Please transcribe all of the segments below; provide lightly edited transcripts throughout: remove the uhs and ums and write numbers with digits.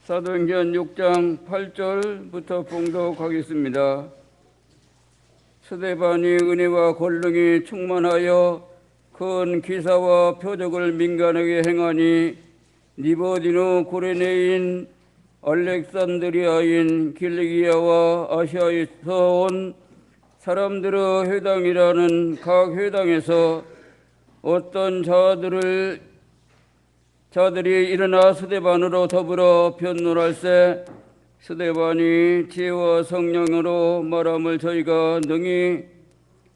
사도행전 6장 8절부터 봉독하겠습니다. 스데반이 은혜와 권능이 충만하여 큰 기사와 표적을 민간하게 행하니 니보디누 구레네인 알렉산드리아인 길리기아와 아시아에서 온 사람들의 회당이라는 각 회당에서 어떤 자들이 일어나 스데반으로 더불어 변론할세 스데반이 지혜와 성령으로 말함을 저희가 능히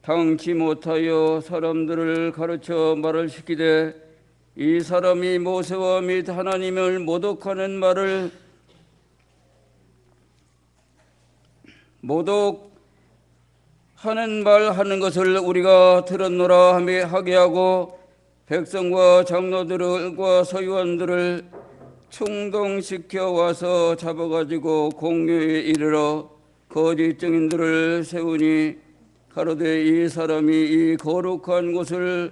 당치 못하여 사람들을 가르쳐 말을 시키되 이 사람이 모세와 및 하나님을 모독하는 말을 모독하는 말 하는 것을 우리가 들었노라 하게 하고 백성과 장로들과 서기관들을 충동시켜 와서 잡아가지고 공회에 이르러 거짓 증인들을 세우니 가로되 이 사람이 이 거룩한 곳을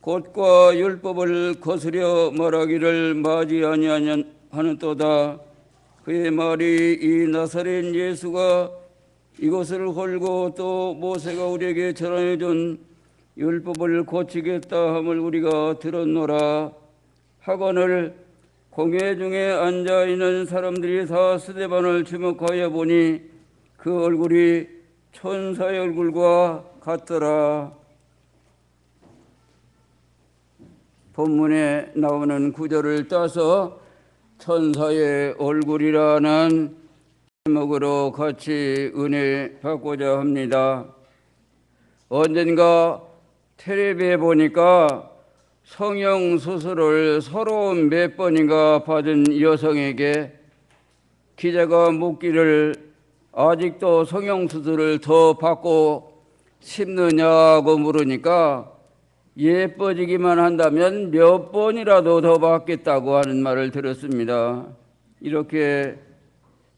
곧과 율법을 거스려 말하기를 마지 아니하는도다. 그의 말이 이 나사렛 예수가 이것을 홀고 또 모세가 우리에게 전하여준 율법을 고치겠다 함을 우리가 들었노라 하거늘 공회 중에 앉아있는 사람들이 다 스데반을 주목하여 보니 그 얼굴이 천사의 얼굴과 같더라. 본문에 나오는 구절을 따서 천사의 얼굴이라는 제목으로 같이 은혜 받고자 합니다. 언젠가 텔레비에 보니까 성형수술을 서로 몇 번인가 받은 여성에게 기자가 묻기를 아직도 성형수술을 더 받고 싶느냐고 물으니까 예뻐지기만 한다면 몇 번이라도 더 받겠다고 하는 말을 들었습니다. 이렇게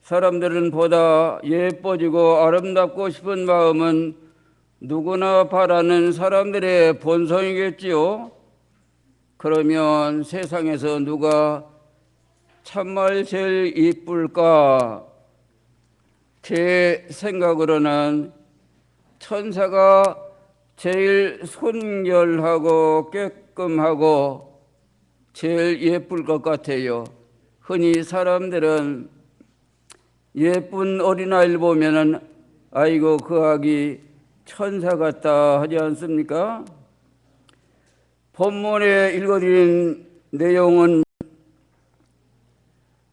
사람들은 보다 예뻐지고 아름답고 싶은 마음은 누구나 바라는 사람들의 본성이겠지요. 그러면 세상에서 누가 참말 제일 이쁠까? 제 생각으로는 천사가 제일 순결하고 깨끗하고 제일 예쁠 것 같아요. 흔히 사람들은 예쁜 어린아이를 보면은 아이고 그 아기 천사 같다 하지 않습니까? 본문에 읽어드린 내용은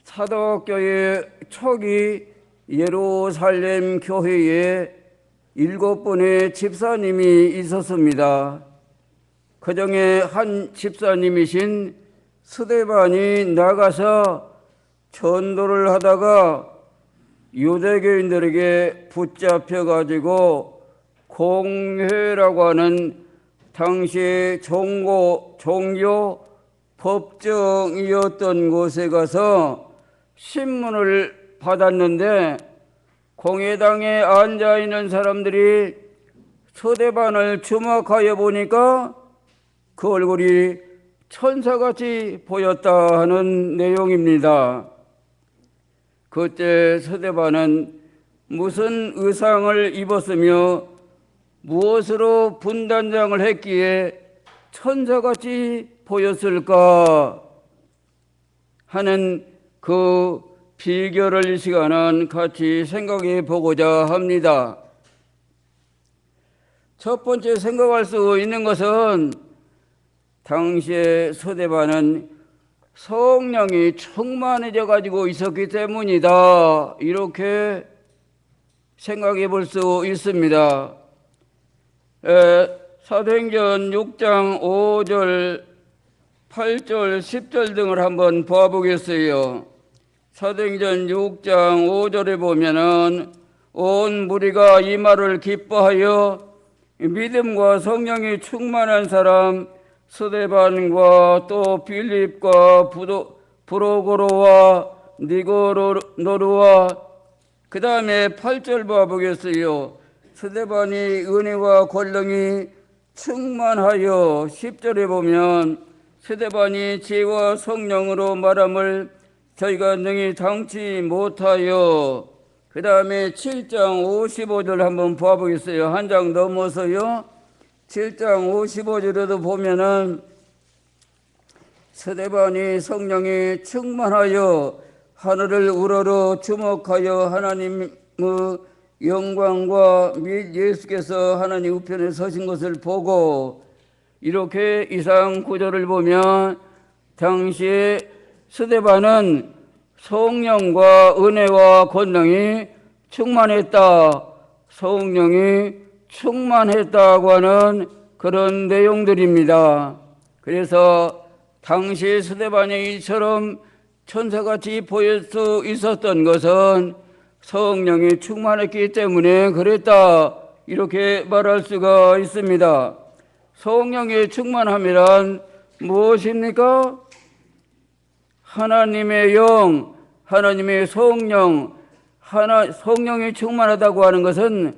사도교회 초기 예루살렘 교회에 7분의 집사님이 있었습니다. 그중에 한 집사님이신 스데반이 나가서 전도를 하다가 유대교인들에게 붙잡혀가지고 공회라고 하는 당시 종교 법정이었던 곳에 가서 신문을 받았는데 공회당에 앉아있는 사람들이 스데반을 주목하여 보니까 그 얼굴이 천사같이 보였다 하는 내용입니다. 그때 스데반은 무슨 의상을 입었으며 무엇으로 분단장을 했기에 천사같이 보였을까 하는 그 비결을 이 시간은 같이 생각해 보고자 합니다. 첫 번째 생각할 수 있는 것은 당시에 스데반은 성령이 충만해져 가지고 있었기 때문이다. 이렇게 생각해 볼 수 있습니다. 사도행전 6장 5절, 8절, 10절 등을 한번 보아보겠어요. 사도행전 6장 5절에 보면은 온 무리가 이 말을 기뻐하여 믿음과 성령이 충만한 사람 스데반과 또 빌립과 브로고로와 니고노르와 그 다음에 8절 봐보겠어요. 스데반이 은혜와 권능이 충만하여 10절에 보면 스데반이 지혜와 성령으로 말함을 저희가 능히 당치 못하여. 그 다음에 7장 55절 한번 봐보겠어요. 한 장 넘어서요. 7장 55절에도 보면은 스데반이 성령에 충만하여 하늘을 우러러 주목하여 하나님의 영광과 및 예수께서 하나님 우편에 서신 것을 보고, 이렇게 이상 구절을 보면 당시에 스데반은 성령과 은혜와 권능이 충만했다, 성령이 충만했다고 하는 그런 내용들입니다. 그래서 당시 스데반이 이처럼 천사같이 보일 수 있었던 것은 성령이 충만했기 때문에 그랬다, 이렇게 말할 수가 있습니다. 성령의 충만함이란 무엇입니까? 하나님의 영, 하나님의 성령, 성령이 충만하다고 하는 것은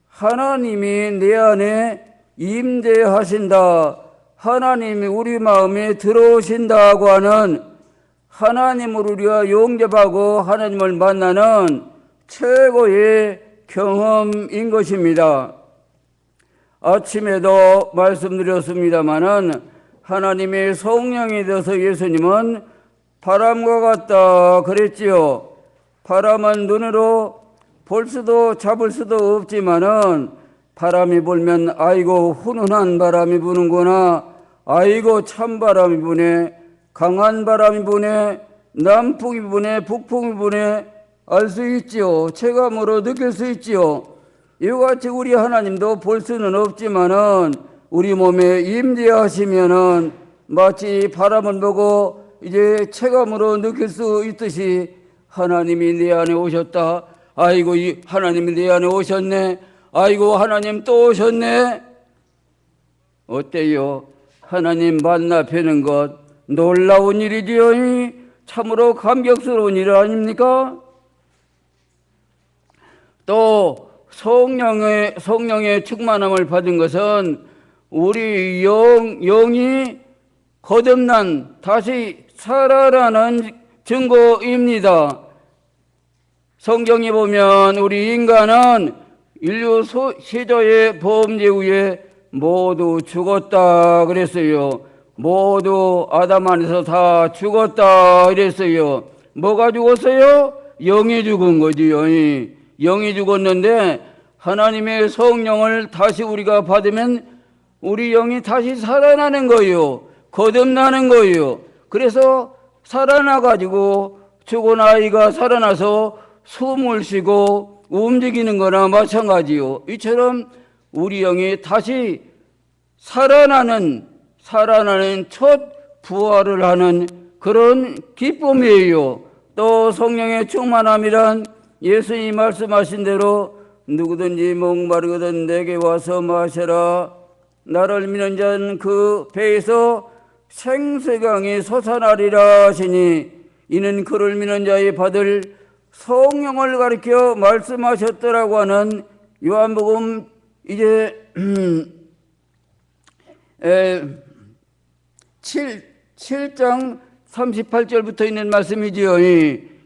하나님이 내 안에 임재하신다, 하나님이 우리 마음에 들어오신다고 하는, 하나님을 우리가 용접하고 하나님을 만나는 최고의 경험인 것입니다. 아침에도 말씀드렸습니다마는 하나님의 성령이 되어서 예수님은 바람과 같다 그랬지요. 바람은 눈으로 볼 수도 잡을 수도 없지만은 바람이 불면 아이고 훈훈한 바람이 부는구나, 아이고 찬 바람이 부네, 강한 바람이 부네, 남풍이 부네, 북풍이 부네, 알 수 있지요. 체감으로 느낄 수 있지요. 이와 같이 우리 하나님도 볼 수는 없지만은 우리 몸에 임재하시면은 마치 바람을 보고 이제 체감으로 느낄 수 있듯이 하나님이 내 안에 오셨다, 아이고 이 하나님이 내 안에 오셨네, 아이고 하나님 또 오셨네. 어때요? 하나님 만나 뵈는 것 놀라운 일이지요. 참으로 감격스러운 일 아닙니까? 또 성령의 충만함을 받은 것은 우리 영이 거듭난 다시 살아나는 증거입니다. 성경에 보면 우리 인간은 인류 시조의 범죄 후에 모두 죽었다 그랬어요. 모두 아담 안에서 다 죽었다 이랬어요. 뭐가 죽었어요? 영이 죽은 거지요. 영이 죽었는데 하나님의 성령을 다시 우리가 받으면 우리 영이 다시 살아나는 거예요. 거듭나는 거예요. 그래서 살아나가지고 죽은 아이가 살아나서 숨을 쉬고 움직이는 거나 마찬가지요. 이처럼 우리 영이 다시 살아나는 첫 부활을 하는 그런 기쁨이에요. 또 성령의 충만함이란 예수님이 말씀하신 대로 누구든지 목마르거든 내게 와서 마셔라, 나를 믿는 자는 그 배에서 생수강이 솟아나리라 하시니, 이는 그를 믿는 자의 받을 성령을 가리켜 말씀하셨더라고 하는 요한복음 이제 7장 38절부터 있는 말씀이지요.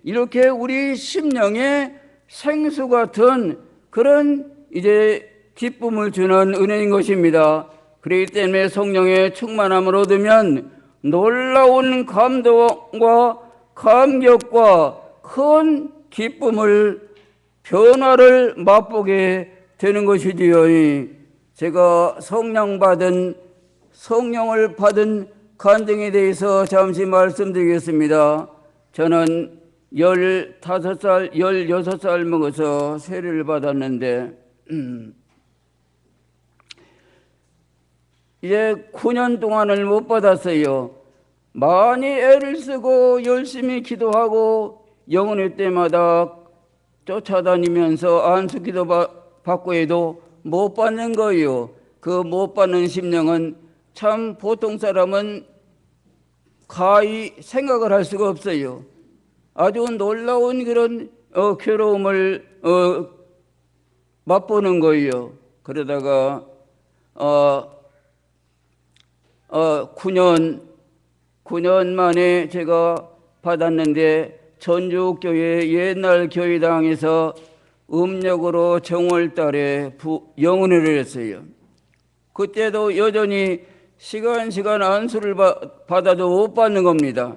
이렇게 우리 심령에 생수 같은 그런 이제 기쁨을 주는 은혜인 것입니다. 그렇기 때문에 성령의 충만함을 얻으면 놀라운 감동과 감격과 큰 기쁨을, 변화를 맛보게 되는 것이지요. 제가 성령을 받은 간증에 대해서 잠시 말씀드리겠습니다. 저는 15살, 16살 먹어서 세례를 받았는데 이제 9년 동안을 못 받았어요. 많이 애를 쓰고 열심히 기도하고 영혼의 때마다 쫓아다니면서 안수기도 받고 해도 못 받는 거예요. 그 못 받는 심령은 참 보통 사람은 가히 생각을 할 수가 없어요. 아주 놀라운 그런 괴로움을 맛보는 거예요. 그러다가 9년 만에 제가 받았는데 전주교회 옛날 교회당에서 음력으로 정월달에 영혼을 했어요. 그때도 여전히 시간 안수를 받아도 못 받는 겁니다.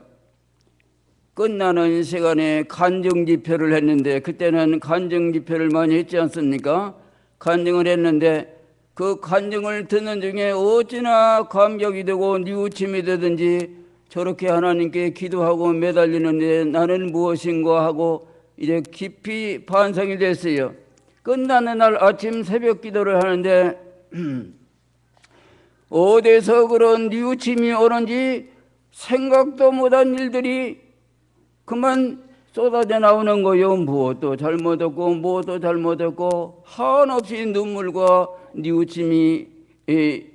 끝나는 시간에 간증집회를 했는데, 그때는 간증집회를 많이 했지 않습니까? 간증을 했는데 그 간증을 듣는 중에 어찌나 감격이 되고 뉘우침이 되든지 저렇게 하나님께 기도하고 매달리는데 나는 무엇인가 하고 이제 깊이 반성이 됐어요. 끝나는 날 아침 새벽 기도를 하는데 어디서 그런 뉘우침이 오는지 생각도 못한 일들이 그만 쏟아져 나오는 거요. 무엇도 잘못했고 무엇도 잘못했고 한없이 눈물과 뉘우침이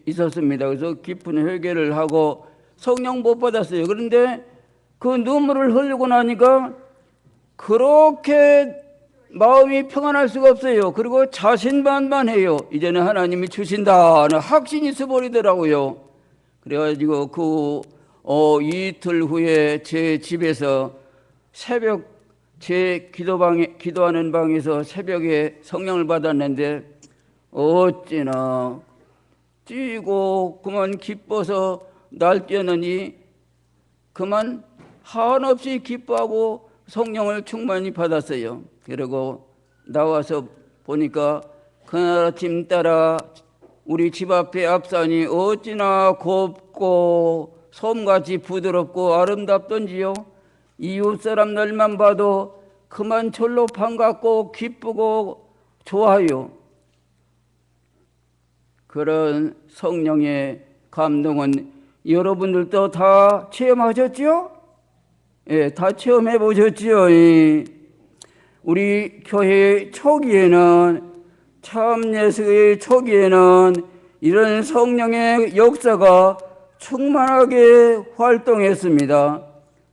있었습니다. 그래서 깊은 회개를 하고 성령 못 받았어요. 그런데 그 눈물을 흘리고 나니까 그렇게 마음이 평안할 수가 없어요. 그리고 자신만만해요. 이제는 하나님이 주신다는 확신이 있어버리더라고요. 그래가지고 이틀 후에 제 집에서 새벽 제 기도하는 방에서 새벽에 성령을 받았는데 어찌나 뛰고 그만 기뻐서 날뛰었느니 그만 한없이 기뻐하고 성령을 충만히 받았어요. 그리고 나와서 보니까 그날 아침 따라 우리 집 앞에 앞산이 어찌나 곱고 솜같이 부드럽고 아름답던지요. 이웃 사람들만 봐도 그만 절로 반갑고 기쁘고 좋아요. 그런 성령의 감동은 여러분들도 다 체험하셨죠? 예, 다 체험해 보셨죠? 우리 교회 초기에는, 참예수의 초기에는 이런 성령의 역사가 충만하게 활동했습니다.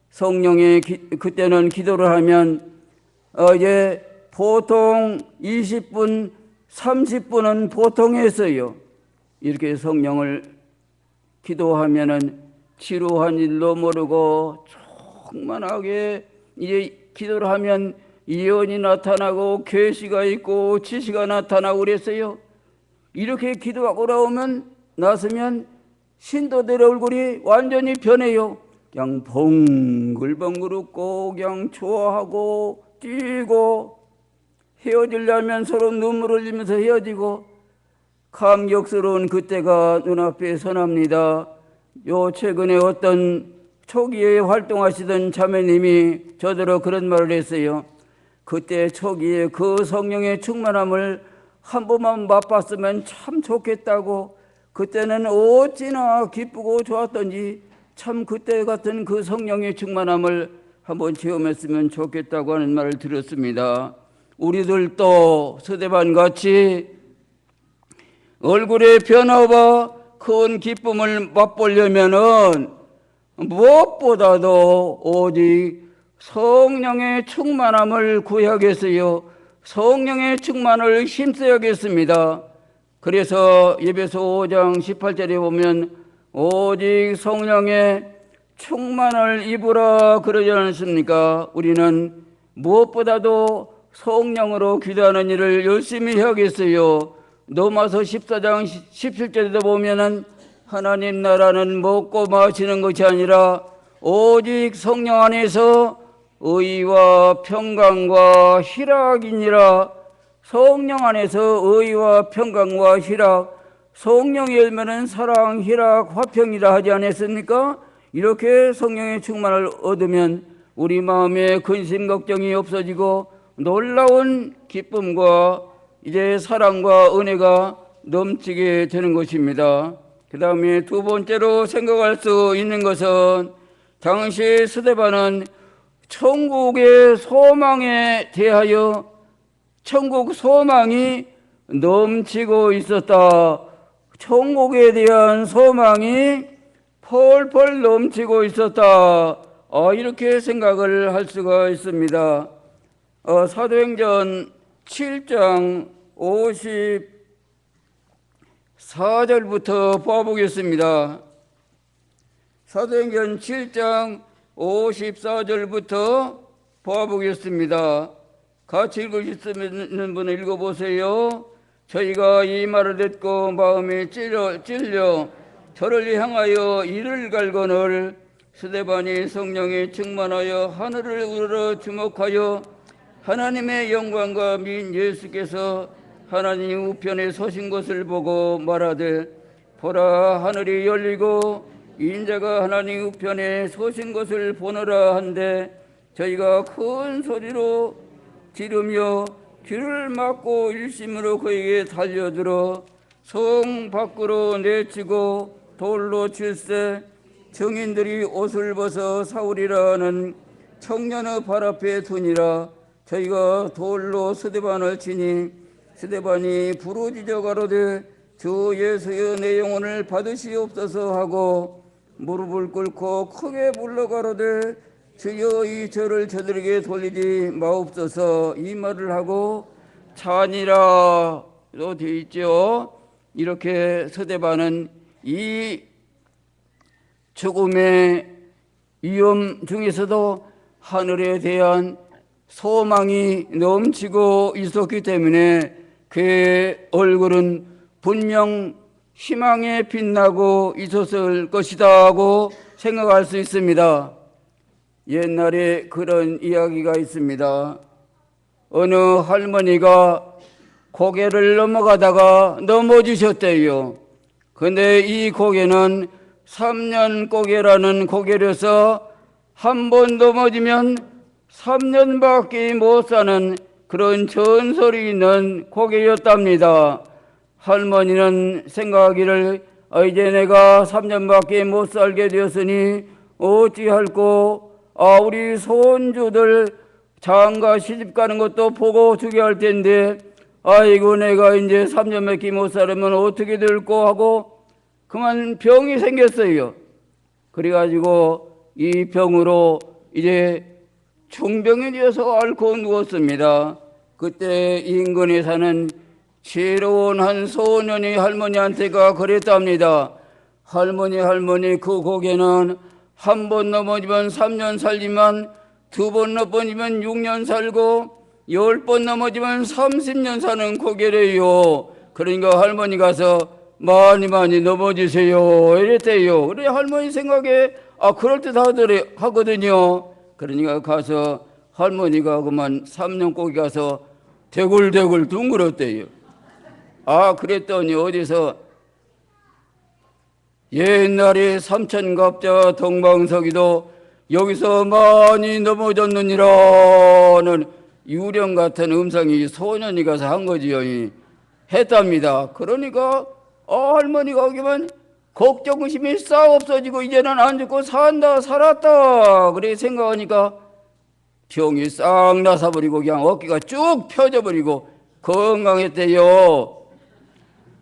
성령의 그때는 기도를 하면 이제 보통 20분, 30분은 보통 했어요. 이렇게 성령을 기도하면은 지루한 일도 모르고 충만하게 이제 기도를 하면 예언이 나타나고 계시가 있고 지시가 나타나고 그랬어요. 이렇게 기도하고 나서면 신도들의 얼굴이 완전히 변해요. 그냥 봉글봉글 웃고 그냥 좋아하고 뛰고 헤어지려면 서로 눈물 흘리면서 헤어지고 감격스러운 그때가 눈앞에 선합니다. 최근에 어떤 초기에 활동하시던 자매님이 저더러 그런 말을 했어요. 그때 초기에 그 성령의 충만함을 한 번만 맛봤으면 참 좋겠다고, 그때는 어찌나 기쁘고 좋았던지 참 그때 같은 그 성령의 충만함을 한번 체험했으면 좋겠다고 하는 말을 들었습니다. 우리들도 서대반같이 얼굴의 변화와 큰 기쁨을 맛보려면은 무엇보다도 오직 성령의 충만함을 구해야겠어요. 성령의 충만을 힘써야겠습니다. 그래서 에베소 5장 18절에 보면 오직 성령의 충만을 입으라 그러지 않습니까? 우리는 무엇보다도 성령으로 기도하는 일을 열심히 해야겠어요. 로마서 14장 17절에도 보면은 하나님 나라는 먹고 마시는 것이 아니라 오직 성령 안에서 의와 평강과 희락이니라. 성령 안에서 의와 평강과 희락, 성령의 열매는 사랑, 희락, 화평이라 하지 않았습니까? 이렇게 성령의 충만을 얻으면 우리 마음에 근심 걱정이 없어지고 놀라운 기쁨과 이제 사랑과 은혜가 넘치게 되는 것입니다. 그 다음에 두 번째로 생각할 수 있는 것은 당시 스데반은 천국의 소망에 대하여 천국 소망이 넘치고 있었다. 천국에 대한 소망이 펄펄 넘치고 있었다. 이렇게 생각을 할 수가 있습니다. 사도행전 7장 54절부터 봐보겠습니다. 사도행전 7장 54절부터 봐보겠습니다. 같이 읽으실 수 있는 분은 읽어보세요. 저희가 이 말을 듣고 마음이 찔려 저를 향하여 이를 갈거늘 스데반이 성령에 충만하여 하늘을 우러러 주목하여 하나님의 영광과 민 예수께서 하나님 우편에 서신 것을 보고 말하되 보라 하늘이 열리고 인자가 하나님 우편에 서신 것을 보노라 한데 저희가 큰 소리로 지르며 귀를 막고 일심으로 그에게 달려들어 성 밖으로 내치고 돌로 칠세 증인들이 옷을 벗어 사울이라는 청년의 발 앞에 두니라. 저희가 돌로 스데반을 치니 스데반이 부르짖어 가로되 주 예수의 내 영혼을 받으시옵소서 하고 무릎을 꿇고 크게 불러 가로되 주여 이 저를 저들에게 돌리지 마옵소서. 이 말을 하고 자니라 로 되어 있죠. 이렇게 스데반은 이 죽음의 위험 중에서도 하늘에 대한 소망이 넘치고 있었기 때문에 그의 얼굴은 분명 희망에 빛나고 있었을 것이다 하고 생각할 수 있습니다. 옛날에 그런 이야기가 있습니다. 어느 할머니가 고개를 넘어가다가 넘어지셨대요. 근데 이 고개는 3년 고개라는 고개라서 한 번 넘어지면 3년밖에 못 사는 그런 전설이 있는 고개였답니다. 할머니는 생각하기를 이제 내가 3년밖에 못 살게 되었으니 어찌할꼬 우리 손주들 장가 시집 가는 것도 보고 주게 할 텐데 아이고 내가 이제 3년밖에 못 살으면 어떻게 될꼬 하고 그만 병이 생겼어요. 그래가지고 이 병으로 이제 중병이 되어서 앓고 누웠습니다. 그때 인근에 사는 지혜로운 한 소년이 할머니한테가 그랬답니다. 할머니 그 고개는 한 번 넘어지면 3년 살지만 2번 넘어지면 6년 살고 10번 넘어지면 30년 사는 고개래요. 그러니까 할머니 가서 많이 넘어지세요 이랬대요. 그래 할머니 생각에 그럴듯 하거든요. 그러니까 가서 할머니가 그만 3년 고기 가서 대굴대굴 둥그렇대요. 그랬더니 어디서 옛날에 삼천갑자 동방서기도 여기서 많이 넘어졌느니라는 유령 같은 음성이 소년이 가서 한 거지요. 했답니다. 그러니까 할머니가 오기만 걱정심이 싹 없어지고 이제는 안 죽고 살았다 그래 생각하니까 병이 싹 나서버리고 그냥 어깨가 쭉 펴져버리고 건강했대요.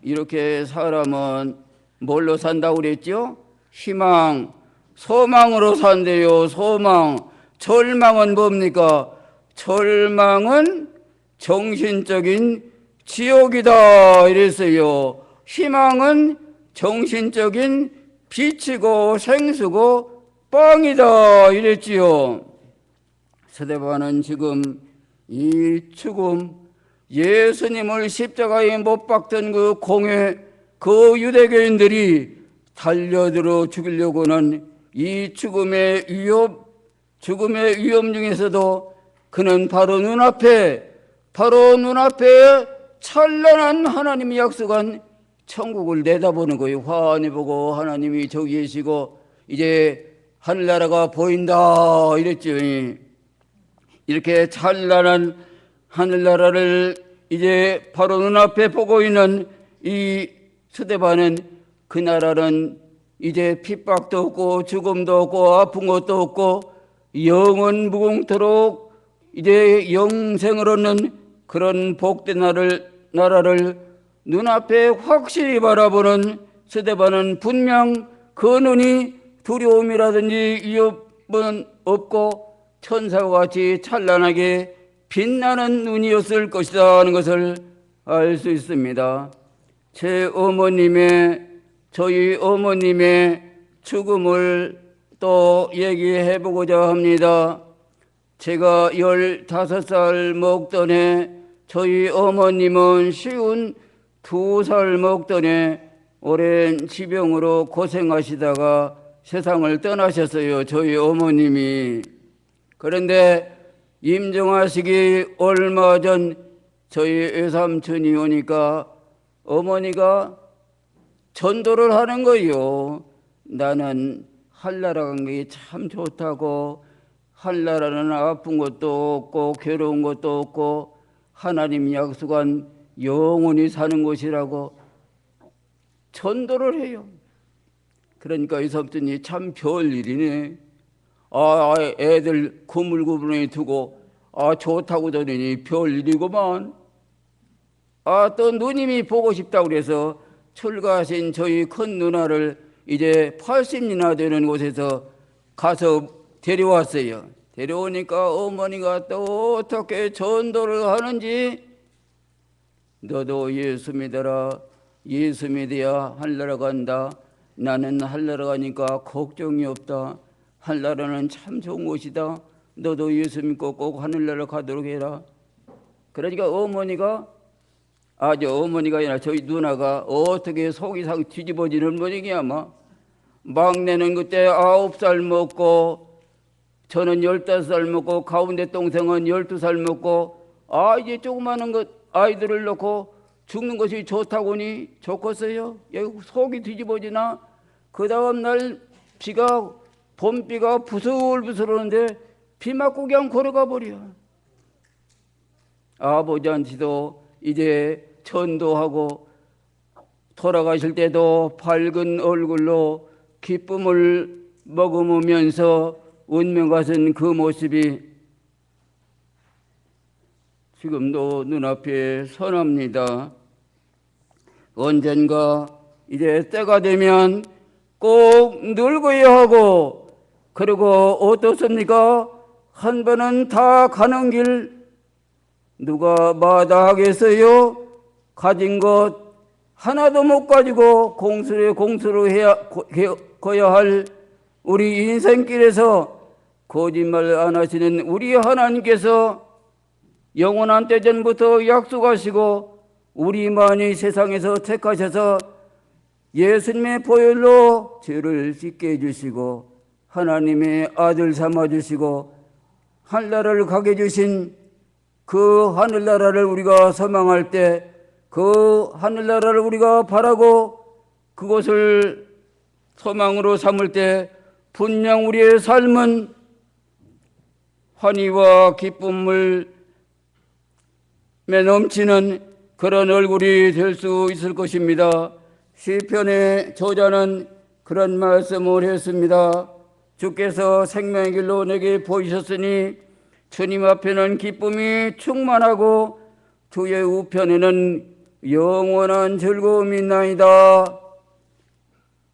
이렇게 사람은 뭘로 산다고 그랬죠? 희망, 소망으로 산대요. 소망. 절망은 뭡니까? 절망은 정신적인 지옥이다 이랬어요. 희망은 정신적인 빛이고 생수고 빵이다 이랬지요. 스데반은 지금 이 죽음, 예수님을 십자가에 못 박던 그 공회, 그 유대교인들이 달려들어 죽이려고는 이 죽음의 위험 중에서도 그는 바로 눈앞에 찬란한 하나님이 약속한 천국을 내다보는 거예요. 환히 보고 하나님이 저기 계시고 이제 하늘나라가 보인다 이랬죠. 이렇게 찬란한 하늘나라를 이제 바로 눈앞에 보고 있는 이 스데반은 그 나라는 이제 핍박도 없고 죽음도 없고 아픈 것도 없고 영원 무궁토록 이제 영생을 얻는 그런 복된 나라를 눈앞에 확실히 바라보는 스데반은 분명 그 눈이 두려움이라든지 위협은 없고 천사와 같이 찬란하게 빛나는 눈이었을 것이다 하는 것을 알 수 있습니다. 저희 어머님의 죽음을 또 얘기해 보고자 합니다. 제가 15살 먹던 해 저희 어머님은 52살 먹던 해 오랜 지병으로 고생하시다가 세상을 떠나셨어요. 저희 어머님이. 그런데 임종하시기 얼마 전 저희 외삼촌이 오니까 어머니가 전도를 하는 거예요. 나는 한나라 간 게 참 좋다고, 한나라는 아픈 것도 없고 괴로운 것도 없고 하나님이 약속한 영원히 사는 곳이라고 전도를 해요. 그러니까 이 삼촌이 참 별일이네. 애들 구물구분에 두고 좋다고 저러니 별일이구만. 또 누님이 보고 싶다고 그래서 출가하신 저희 큰 누나를 이제 80이나 되는 곳에서 가서 데려왔어요. 데려오니까 어머니가 또 어떻게 전도를 하는지, 너도 예수 믿어라. 예수 믿어야 하늘나라 간다. 나는 하늘나라 가니까 걱정이 없다. 하늘나라는 참 좋은 곳이다. 너도 예수 믿고 꼭 하늘나라 가도록 해라. 그러니까 어머니가 어머니가 아니라 저희 누나가 어떻게 속이 상 뒤집어지는 모양이야. 막내는 그때 9살 먹고, 저는 15살 먹고, 가운데 동생은 12살 먹고, 이제 조그마한 아이들을 놓고 죽는 것이 좋다고니 좋겠어요? 여기 속이 뒤집어지나? 그 다음날 봄비가 부슬부슬 오는데 비 맞고 그냥 걸어가 버려. 아버지한테도 이제 전도하고 돌아가실 때도 밝은 얼굴로 기쁨을 머금으면서 운명 같은 그 모습이 지금도 눈앞에 선합니다. 언젠가 이제 때가 되면 꼭 늙어야 하고, 그리고 어떻습니까? 한 번은 다 가는 길 누가 마다하겠어요? 가진 것 하나도 못 가지고 공수로 거야 할 우리 인생길에서 거짓말 안 하시는 우리 하나님께서 영원한 때 전부터 약속하시고 우리만이 세상에서 택하셔서 예수님의 보혈로 죄를 씻게 해주시고 하나님의 아들 삼아주시고 하늘나라를 가게 해주신 그 하늘나라를 우리가 소망할 때, 그 하늘나라를 우리가 바라고 그것을 소망으로 삼을 때 분명 우리의 삶은 환희와 기쁨을 넘치는 그런 얼굴이 될 수 있을 것입니다. 시편의 저자는 그런 말씀을 했습니다. 주께서 생명의 길로 내게 보이셨으니 주님 앞에는 기쁨이 충만하고 주의 우편에는 영원한 즐거움이 있나이다.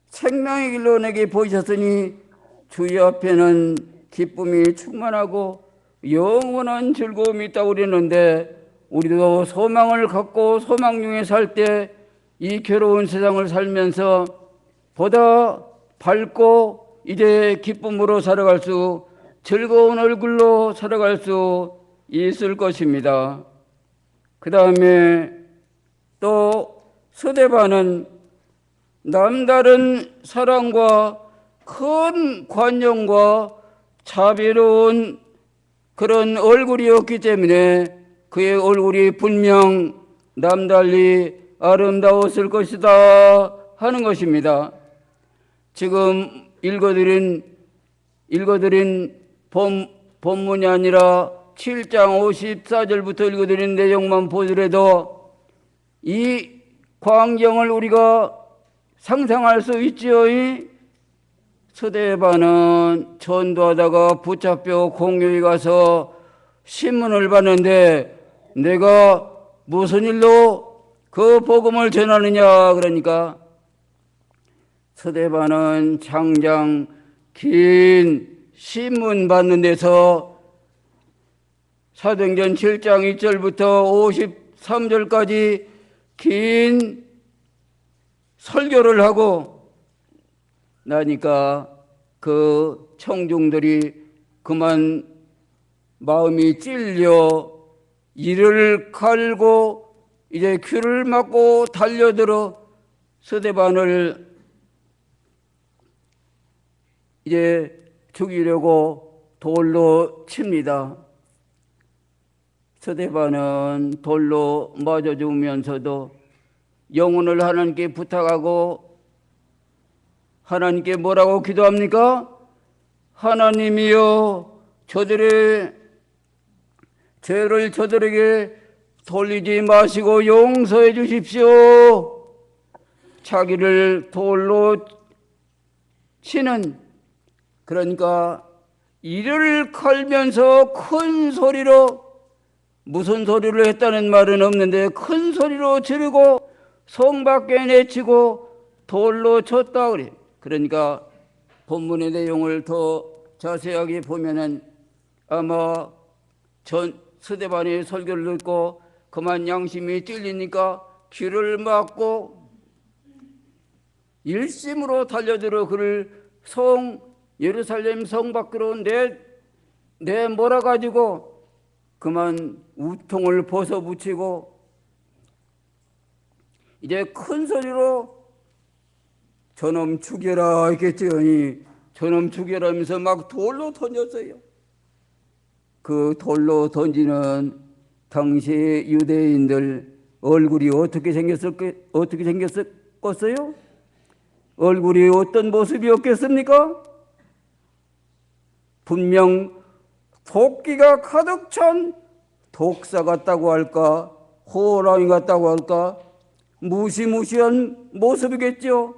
생명의 길로 내게 보이셨으니 주의 앞에는 기쁨이 충만하고 영원한 즐거움이 있다고 그랬는데, 우리도 소망을 갖고 소망 중에 살 때 이 괴로운 세상을 살면서 보다 밝고 이제 기쁨으로 살아갈 수, 즐거운 얼굴로 살아갈 수 있을 것입니다. 그 다음에 또 스데반은 남다른 사랑과 큰 관용과 자비로운 그런 얼굴이었기 때문에 그의 얼굴이 분명 남달리 아름다웠을 것이다 하는 것입니다. 지금 읽어드린 본문이 아니라 7장 54절부터 읽어드린 내용만 보더라도 이 광경을 우리가 상상할 수 있지요. 스데반은 전도하다가 붙잡혀 공회에 가서 신문을 봤는데, 내가 무슨 일로 그 복음을 전하느냐 그러니까 스데반은 장장 긴 신문 받는 데서 사도행전 7장 2절부터 53절까지 긴 설교를 하고 나니까 그 청중들이 그만 마음이 찔려 이를 갈고 이제 귀를 막고 달려들어 스데반을 이제 죽이려고 돌로 칩니다. 스데반은 돌로 맞아 죽으면서도 영혼을 하나님께 부탁하고 하나님께 뭐라고 기도합니까? 하나님이여, 저들의 죄를 저들에게 돌리지 마시고 용서해 주십시오. 자기를 돌로 치는, 그러니까 이를 갈면서 큰 소리로, 무슨 소리를 했다는 말은 없는데 큰 소리로 지르고 성 밖에 내치고 돌로 쳤다 그래. 그러니까 본문의 내용을 더 자세하게 보면은 아마 전 스데반의 설교를 듣고 그만 양심이 찔리니까 귀를 막고 일심으로 달려들어 그를 예루살렘 성 밖으로 몰아가지고 그만 우통을 벗어붙이고 이제 큰 소리로 저놈 죽여라 했겠죠. 저놈 죽여라 하면서 막 돌로 던졌어요. 그 돌로 던지는 당시의 유대인들 얼굴이 어떻게 생겼었어요? 얼굴이 어떤 모습이었겠습니까? 분명 도끼가 가득 찬 독사 같다고 할까, 호랑이 같다고 할까, 무시무시한 모습이겠죠.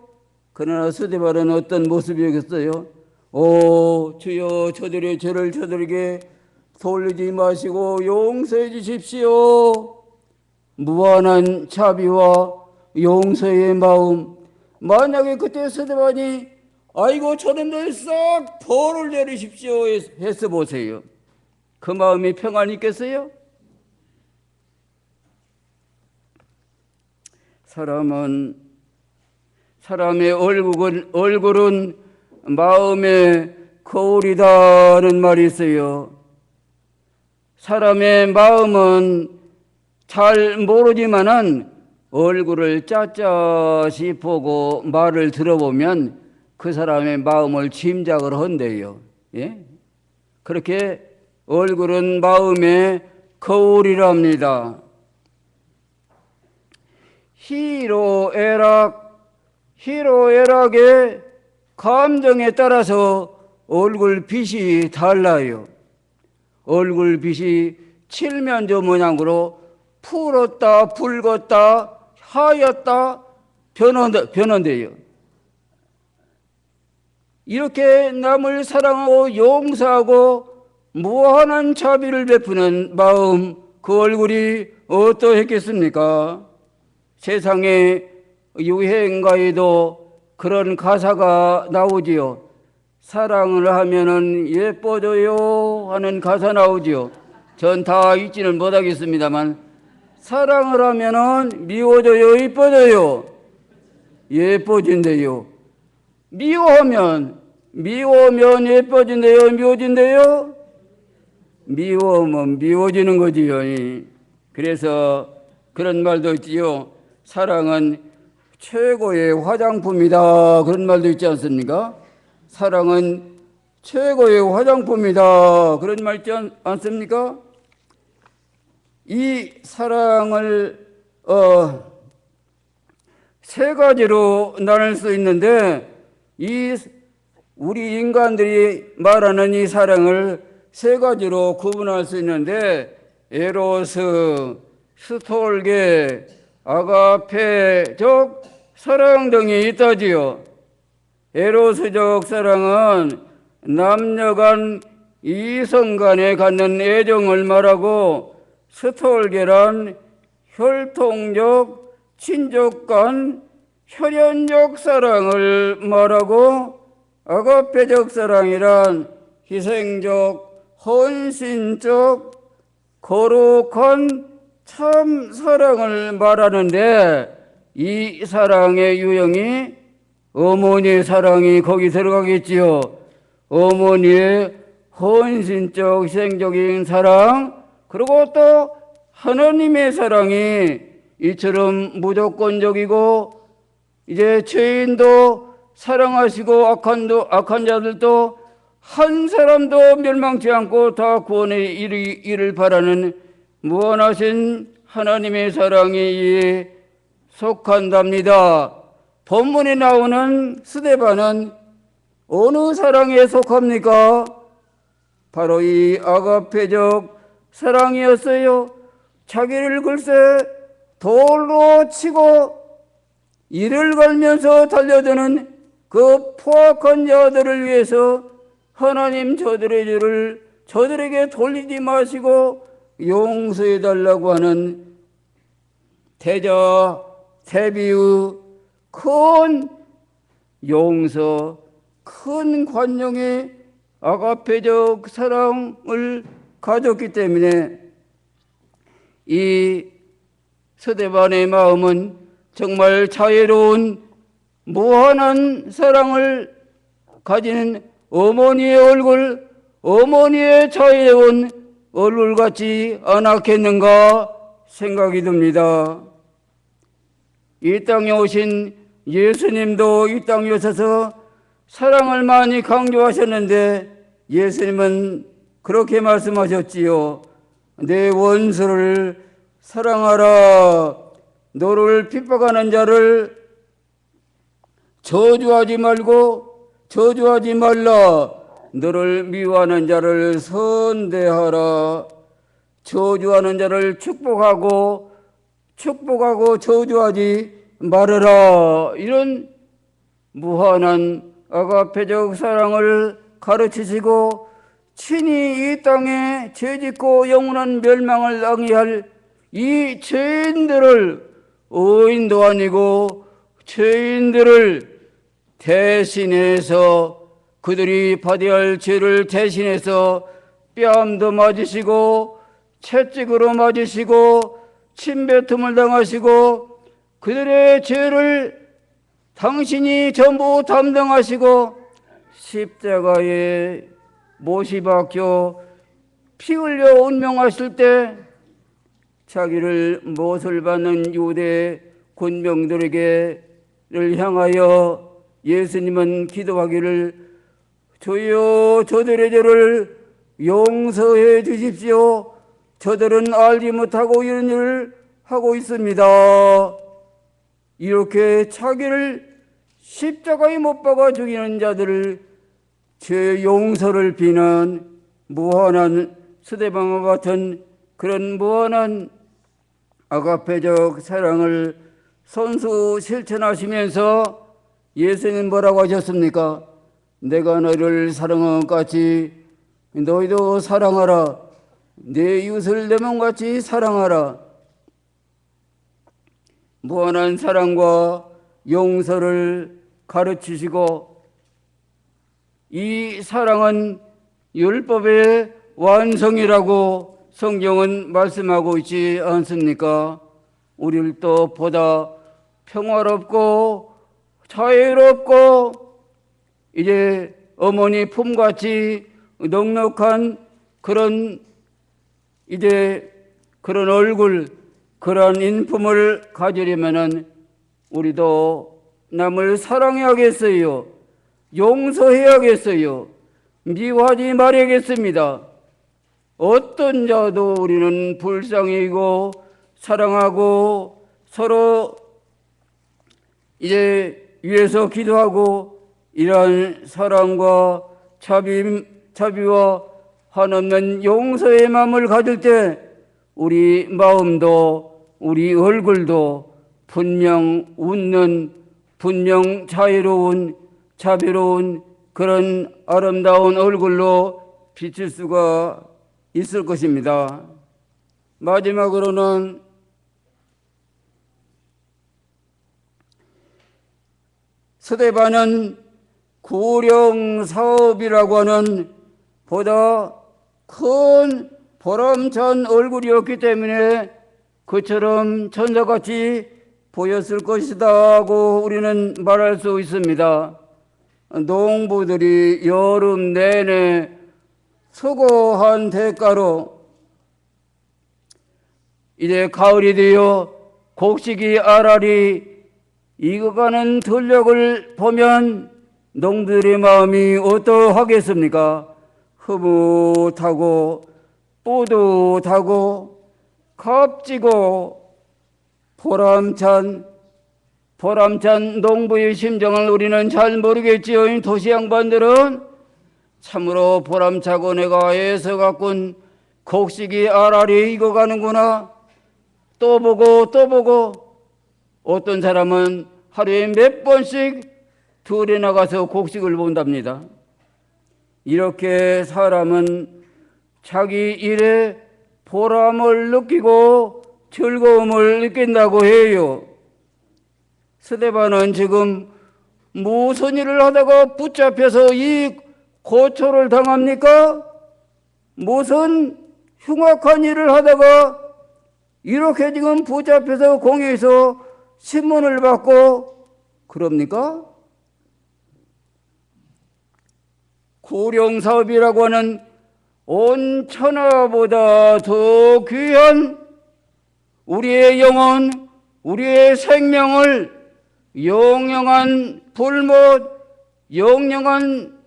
그러나 스데반은 어떤 모습이겠어요? 오 주여, 저들의 죄를 저들에게 돌리지 마시고 용서해 주십시오. 무한한 자비와 용서의 마음. 만약에 그때 스데반이 아이고 저놈들 싹 벌을 내리십시오 했어 보세요. 그 마음이 평안이 있겠어요? 사람의 얼굴은 마음의 거울이다는 말이 있어요. 사람의 마음은 잘 모르지만은 얼굴을 빳빳이 보고 말을 들어보면 그 사람의 마음을 짐작을 한대요. 예? 그렇게 얼굴은 마음의 거울이랍니다. 희로애락의 감정에 따라서 얼굴 빛이 달라요. 얼굴 빛이 칠면조 모양으로 푸렀다, 붉었다, 하얗다 변한대요. 이렇게 남을 사랑하고 용서하고 무한한 자비를 베푸는 마음, 그 얼굴이 어떠했겠습니까? 세상에 유행가에도 그런 가사가 나오지요. 사랑을 하면은 예뻐져요 하는 가사 나오지요. 전 다 읽지는 못하겠습니다만, 사랑을 하면은 미워져요, 이뻐져요? 예뻐진대요. 미워하면 예뻐진대요, 미워진대요? 미워하면 미워지는 거지요. 그래서 그런 말도 있지요. 사랑은 최고의 화장품이다, 그런 말도 있지 않습니까? 사랑은 최고의 화장품이다, 그런 말 있지 않습니까? 이 사랑을 세 가지로 나눌 수 있는데, 우리 인간들이 말하는 이 사랑을 세 가지로 구분할 수 있는데, 에로스, 스톨게, 아가페적 사랑 등이 있다지요. 에로스적 사랑은 남녀 간 이성 간에 갖는 애정을 말하고, 스톨게란 혈통적 친족 간 혈연적 사랑을 말하고, 아가페적 사랑이란 희생적 헌신적 거룩한 참 사랑을 말하는데, 이 사랑의 유형이 어머니의 사랑이 거기 들어가겠지요. 어머니의 헌신적 희생적인 사랑, 그리고 또 하나님의 사랑이 이처럼 무조건적이고 이제 죄인도 사랑하시고 악한 자들도 한 사람도 멸망치 않고 다 구원에 이를 바라는 무한하신 하나님의 사랑에 속한답니다. 본문에 나오는 스데반은 어느 사랑에 속합니까? 바로 이 아가페적 사랑이었어요. 자기를 글쎄 돌로 치고 이를 걸면서 달려드는 그 포악한 자들을 위해서 하나님 저들의 죄를 저들에게 돌리지 마시고 용서해 달라고 하는 대자 대비의 큰 용서, 큰 관용의 아가페적 사랑을 가졌기 때문에 이 스데반의 마음은 정말 자애로운 무한한 사랑을 가지는 어머니의 얼굴, 어머니의 자애로운 얼굴 같지 않았겠는가 생각이 듭니다. 이 땅에 오신 예수님도 이 땅에 오셔서 사랑을 많이 강조하셨는데 예수님은 그렇게 말씀하셨지요. 내 원수를 사랑하라. 너를 핍박하는 자를 저주하지 말라. 너를 미워하는 자를 선대하라. 저주하는 자를 축복하고 저주하지 말아라. 이런 무한한 아가페적 사랑을 가르치시고 친히 이 땅에 죄짓고 영원한 멸망을 당해할 이 죄인들을, 의인도 아니고 죄인들을 대신해서 그들이 받아야 할 죄를 대신해서 뺨도 맞으시고 채찍으로 맞으시고 침뱉음을 당하시고 그들의 죄를 당신이 전부 담당하시고 십자가에 못이 박혀 피 흘려 운명하실 때 자기를 못을 받는 유대 군병들에게를 향하여 예수님은 기도하기를 주여 저들의 죄를 용서해 주십시오. 저들은 알지 못하고 이런 일을 하고 있습니다. 이렇게 자기를 십자가에 못 박아 죽이는 자들을 죄 용서를 비는 무한한 스데반과 같은 그런 무한한 아가페적 사랑을 선수 실천하시면서 예수님 뭐라고 하셨습니까? 내가 너희를 사랑한 것 같이 너희도 사랑하라. 내 이웃을 내 몸같이 사랑하라. 무한한 사랑과 용서를 가르치시고 이 사랑은 율법의 완성이라고 성경은 말씀하고 있지 않습니까? 우리를 또 보다 평화롭고 자유롭고 이제 어머니 품같이 넉넉한 그런 이제 그런 얼굴, 그런 인품을 가지려면은 우리도 남을 사랑해야겠어요. 용서해야겠어요. 미워하지 말아야겠습니다. 어떤 자도 우리는 불쌍히고 사랑하고 서로 이제 위해서 기도하고 이러한 사랑과 자비와 한없는 용서의 마음을 가질 때 우리 마음도 우리 얼굴도 분명 웃는, 분명 자유로운, 자비로운 그런 아름다운 얼굴로 비칠 수가 있을 것입니다. 마지막으로는 스데반은 구령 사업이라고 하는 보다 큰 보람찬 얼굴이었기 때문에 그처럼 천사같이 보였을 것이다 하고 우리는 말할 수 있습니다. 농부들이 여름 내내 수고한 대가로 이제 가을이 되어 곡식이 알알이 익어가는 들녘을 보면 농부들의 마음이 어떠하겠습니까? 흐뭇하고 뿌듯하고 값지고 보람찬 농부의 심정을 우리는 잘 모르겠지요. 도시 양반들은 참으로 보람차고 내가 애써 갖군 곡식이 알알이 익어가는구나. 또 보고 어떤 사람은 하루에 몇 번씩 들에 나가서 곡식을 본답니다. 이렇게 사람은 자기 일에 보람을 느끼고 즐거움을 느낀다고 해요. 스데반은 지금 무슨 일을 하다가 붙잡혀서 이 고초를 당합니까? 무슨 흉악한 일을 하다가 이렇게 지금 붙잡혀서 공회에서 신문을 받고 그럽니까? 구룡사업이라고 하는 온 천하보다 더 귀한 우리의 영혼, 우리의 생명을 영영한 불못, 영영한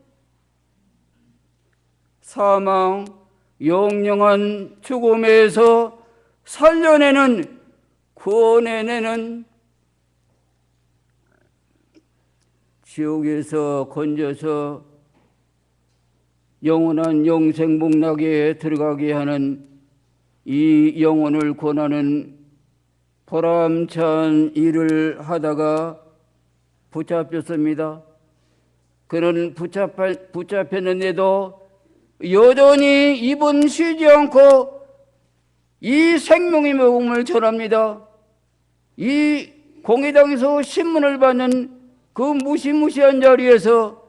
사망, 영영한 죽음에서 살려내는, 구원해내는, 지옥에서 건져서 영원한 영생 복락에 들어가게 하는 이 영혼을 권하는 보람찬 일을 하다가 붙잡혔습니다. 그는 붙잡혔는데도 여전히 입은 쉬지 않고 이 생명의 복음을 전합니다. 이 공회당에서 신문을 받는 그 무시무시한 자리에서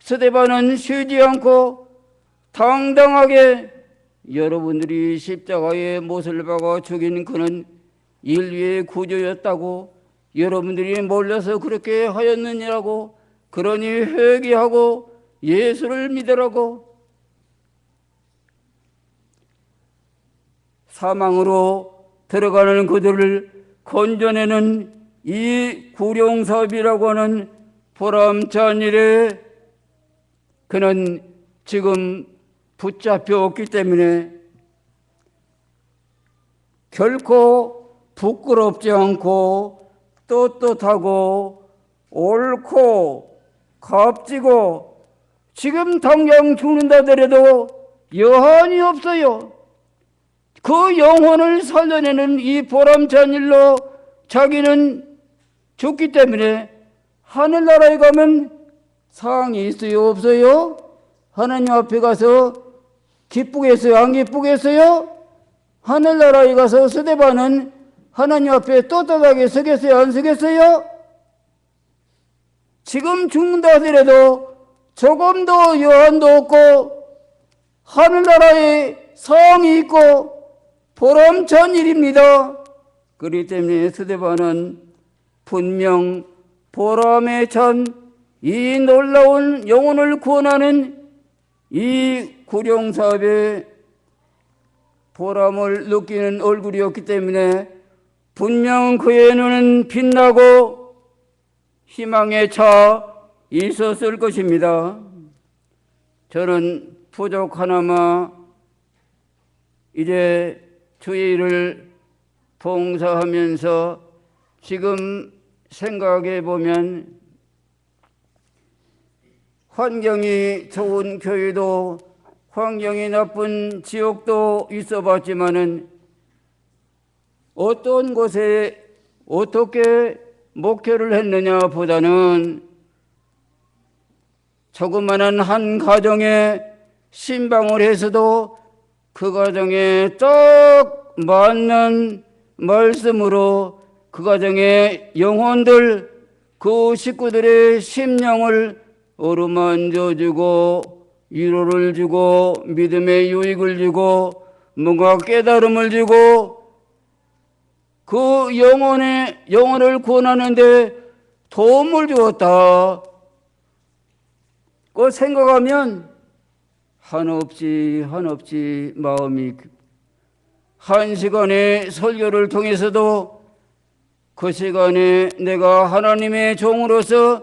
스데반은 쉬지 않고 당당하게 여러분들이 십자가에 못을 박아 죽인 그는 인류의 구주였다고, 여러분들이 몰라서 그렇게 하였느냐고, 그러니 회개하고 예수를 믿으라고, 사망으로 들어가는 그들을 건져내는 이 구룡사업이라고 하는 보람찬 일에 그는 지금 붙잡혔기 때문에 결코 부끄럽지 않고 떳떳하고 옳고 값지고 지금 당장 죽는다 하더라도 여한이 없어요. 그 영혼을 살려내는 이 보람찬 일로 자기는 죽기 때문에 하늘나라에 가면 상이 있어요, 없어요? 하나님 앞에 가서 기쁘겠어요, 안 기쁘겠어요? 하늘나라에 가서 스데반은 하나님 앞에 떳떳하게 서겠어요, 안 서겠어요? 지금 죽는다 하더라도 조금 더 여한도 없고 하늘나라에 상이 있고 보람찬 일입니다. 그렇기 때문에 스데반은 분명 보람에 찬 이 놀라운 영혼을 구원하는 이 구룡사업에 보람을 느끼는 얼굴이었기 때문에 분명 그의 눈은 빛나고 희망에 차 있었을 것입니다. 저는 부족하나마 이제 주의 일을 봉사하면서 지금 생각해 보면 환경이 좋은 교회도 환경이 나쁜 지역도 있어 봤지만은 어떤 곳에 어떻게 목회를 했느냐 보다는 조그마한 한 가정에 신방을 해서도 그 가정에 딱 맞는 말씀으로 그 가정의 영혼들, 그 식구들의 심령을 어루만져주고 위로를 주고 믿음의 유익을 주고 뭔가 깨달음을 주고 그 영혼을 구원하는데 도움을 주었다. 그 생각하면 한없이 마음이 한 시간의 설교를 통해서도 그 시간에 내가 하나님의 종으로서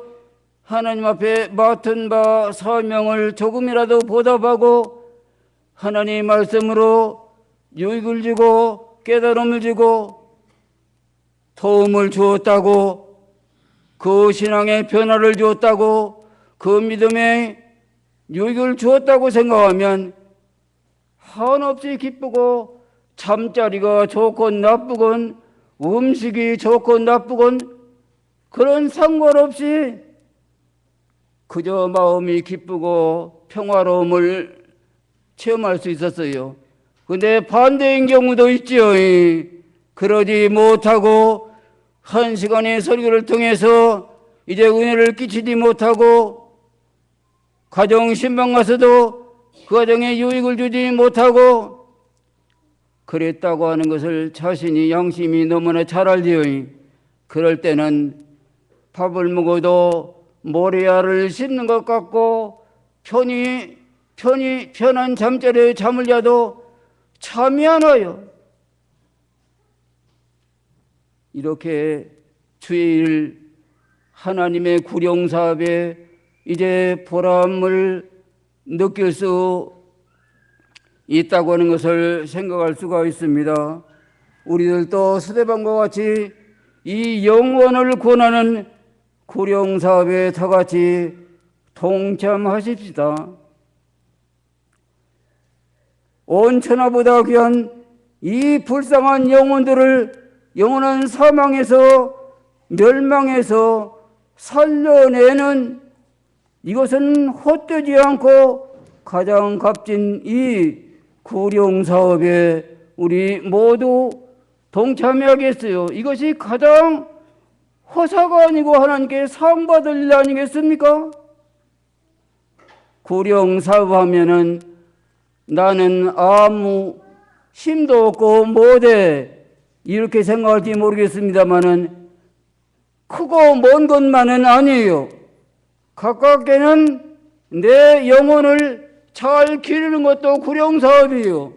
하나님 앞에 맡은 바 사명을 조금이라도 보답하고 하나님의 말씀으로 유익을 주고 깨달음을 주고 도움을 주었다고, 그 신앙의 변화를 주었다고, 그 믿음의 유익을 주었다고 생각하면 한없이 기쁘고, 잠자리가 좋건 나쁘건 음식이 좋건 나쁘건 그런 상관없이 그저 마음이 기쁘고 평화로움을 체험할 수 있었어요. 근데 반대인 경우도 있지요. 그러지 못하고 한 시간의 설교를 통해서 이제 은혜를 끼치지 못하고 가정 신방 가서도 그 가정에 유익을 주지 못하고 그랬다고 하는 것을 자신이 양심이 너무나 잘 알지요. 그럴 때는 밥을 먹어도 모래알을 씹는 것 같고 편한 잠자리에 잠을 자도 잠이 안 와요. 이렇게 주일 하나님의 구령사업에 이제 보람을 느낄 수 있다고 하는 것을 생각할 수가 있습니다. 우리들도 스데반과 같이 이 영혼을 구원하는 구령사업에 다 같이 동참하십시다. 온 천하보다 귀한 이 불쌍한 영혼들을 영원한 사망에서 멸망에서 살려내는 이것은 헛되지 않고 가장 값진 이 구령사업에 우리 모두 동참해야겠어요. 이것이 가장 허사가 아니고 하나님께 상받을 일 아니겠습니까? 구령사업 하면은 나는 아무 힘도 없고 못해 이렇게 생각할지 모르겠습니다만은 크고 먼 것만은 아니에요. 가깝게는 내 영혼을 잘 기르는 것도 구령사업이에요.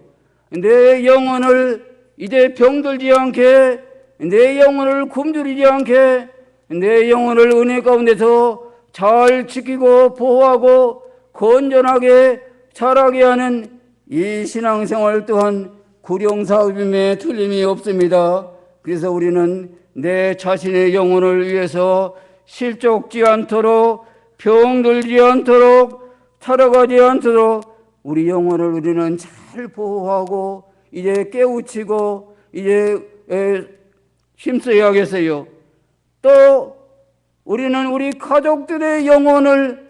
내 영혼을 이제 병들지 않게, 내 영혼을 굶주리지 않게, 내 영혼을 은혜 가운데서 잘 지키고 보호하고 건전하게 자라게 하는 이 신앙생활 또한 구령사업임에 틀림이 없습니다. 그래서 우리는 내 자신의 영혼을 위해서 실족지 않도록, 병들지 않도록, 타락하지 않도록 우리 영혼을 우리는 잘 보호하고 이제 깨우치고 이제 힘써야겠어요. 또 우리는 우리 가족들의 영혼을,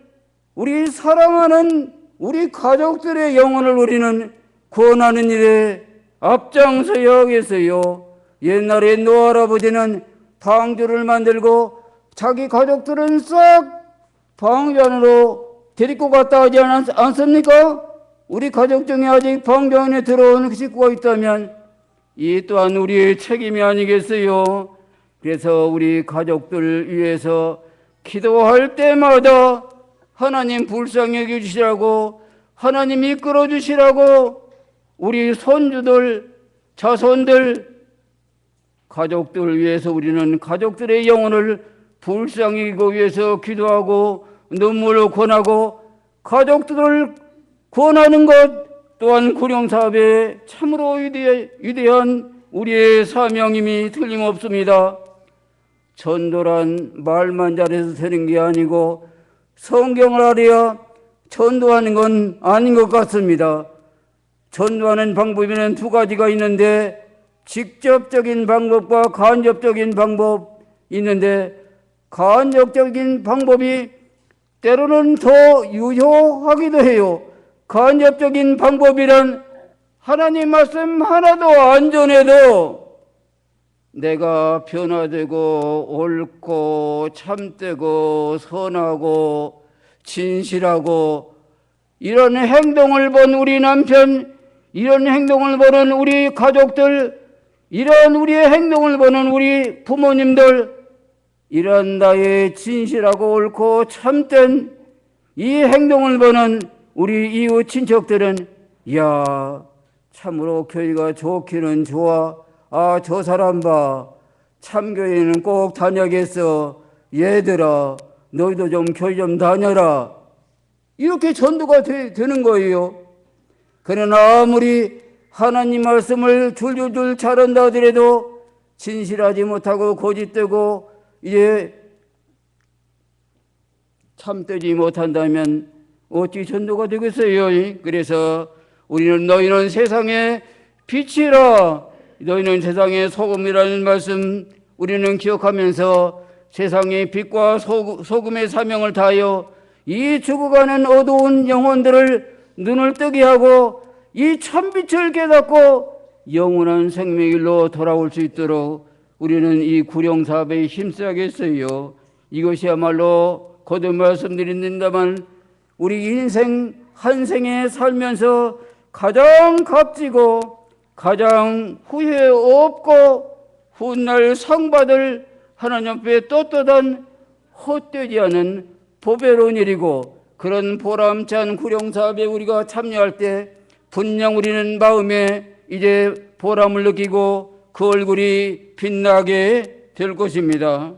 우리 사랑하는 우리 가족들의 영혼을 우리는 구원하는 일에 앞장서야겠어요. 옛날에 노아 할아버지는 방주를 만들고 자기 가족들은 싹 방주 안으로 데리고 갔다 하지 않습니까? 우리 가족 중에 아직 방주 안에 들어온 식구가 있다면 이 또한 우리의 책임이 아니겠어요? 그래서 우리 가족들 위해서 기도할 때마다 하나님 불쌍히 여겨주시라고, 하나님 이끌어 주시라고 우리 손주들, 자손들, 가족들을 위해서 우리는 가족들의 영혼을 불쌍히 여기기 위해서 기도하고 눈물을 권하고 가족들을 구원하는 것 또한 구령사업에 참으로 위대한 우리의 사명임이 틀림없습니다. 전도란 말만 잘해서 되는 게 아니고 성경을 알아야 전도하는 건 아닌 것 같습니다. 전도하는 방법에는 두 가지가 있는데 직접적인 방법과 간접적인 방법 있는데 간접적인 방법이 때로는 더 유효하기도 해요. 간접적인 방법이란 하나님 말씀 하나도 안 전해도 내가 변화되고 옳고 참되고 선하고 진실하고 이런 행동을 본 우리 남편, 이런 행동을 보는 우리 가족들, 이런 우리의 행동을 보는 우리 부모님들, 이런 나의 진실하고 옳고 참된 이 행동을 보는 우리 이웃 친척들은 이야 참으로 교회가 좋기는 좋아. 아, 저 사람 봐. 참교회는 꼭 다녀야겠어. 얘들아 너희도 좀 교회 좀 다녀라. 이렇게 전도가 되는 거예요. 그러나 아무리 하나님 말씀을 줄줄줄 잘한다 하더라도 진실하지 못하고 고집되고 이제 참되지 못한다면 어찌 전도가 되겠어요? 그래서 우리는 너희는 세상의 빛이라, 너희는 세상의 소금이라는 말씀 우리는 기억하면서 세상의 빛과 소금의 사명을 다하여 이 죽어가는 어두운 영혼들을 눈을 뜨게 하고 이 참빛을 깨닫고 영원한 생명의 길로 돌아올 수 있도록 우리는 이 구령사업에 힘써야겠어요. 이것이야말로 거듭 말씀드린다만 우리 인생 한 생에 살면서 가장 값지고 가장 후회 없고 훗날 상 받을 하나님 앞에 떳떳한 헛되지 않은 보배로운 일이고, 그런 보람찬 구령사업에 우리가 참여할 때 분명 우리는 마음에 이제 보람을 느끼고 그 얼굴이 빛나게 될 것입니다.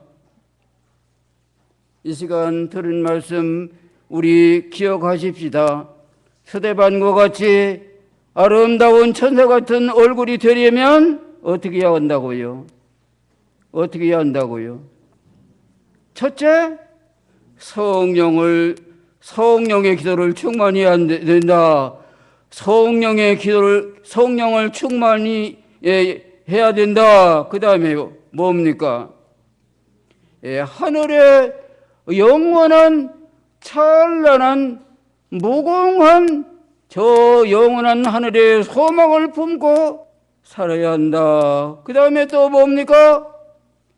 이 시간 들은 말씀 우리 기억하십시다. 스데반과 같이 아름다운 천사 같은 얼굴이 되려면 어떻게 해야 한다고요? 어떻게 해야 한다고요? 첫째, 성령의 기도를 충만히 해야 된다. 성령을 충만히 해야 된다. 그 다음에 뭡니까? 하늘의 영원한 찬란한 무궁한 저 영원한 하늘의 소망을 품고 살아야 한다. 그 다음에 또 뭡니까?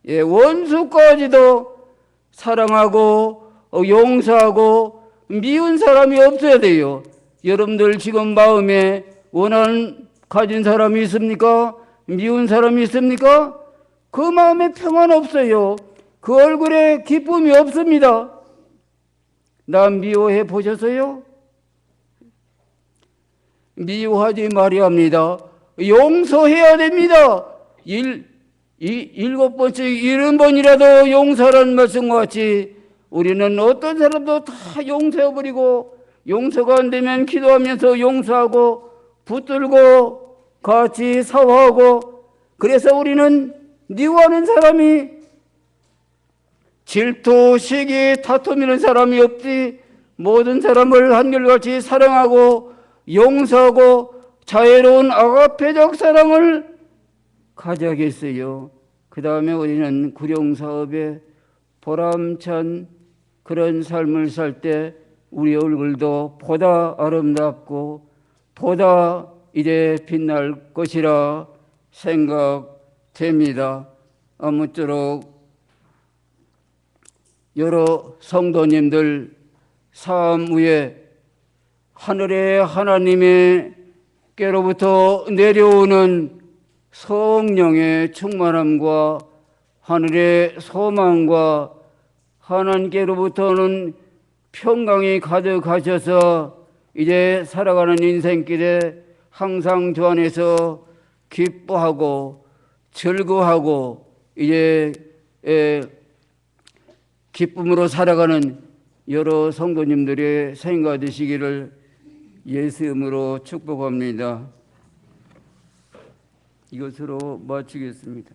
원수까지도 사랑하고 용서하고 미운 사람이 없어야 돼요. 여러분들 지금 마음에 원한 가진 사람이 있습니까? 미운 사람이 있습니까? 그 마음에 평안 없어요. 그 얼굴에 기쁨이 없습니다. 나 미워해 보셨어요? 미워하지 말아야 합니다. 용서해야 됩니다. 7번씩 70번이라도 용서라는 말씀과 같이 우리는 어떤 사람도 다 용서해버리고, 용서가 안 되면 기도하면서 용서하고 붙들고 같이 사과하고, 그래서 우리는 미워하는 사람이, 질투, 시기, 다툼이는 사람이 없지, 모든 사람을 한결같이 사랑하고 용서하고 자애로운 아가페적 사랑을 가져야겠어요. 그 다음에 우리는 구령사업에 보람찬 그런 삶을 살 때 우리 얼굴도 보다 아름답고 보다 이제 빛날 것이라 생각됩니다. 아무쪼록 여러 성도님들 삶 위에 하늘의 하나님께로부터 내려오는 성령의 충만함과 하늘의 소망과 하나님께로부터는 평강이 가득하셔서 이제 살아가는 인생길에 항상 주 안에서 기뻐하고 즐거워하고 이제 기쁨으로 살아가는 여러 성도님들의 생가 되시기를 예수 이름으로 축복합니다. 이것으로 마치겠습니다.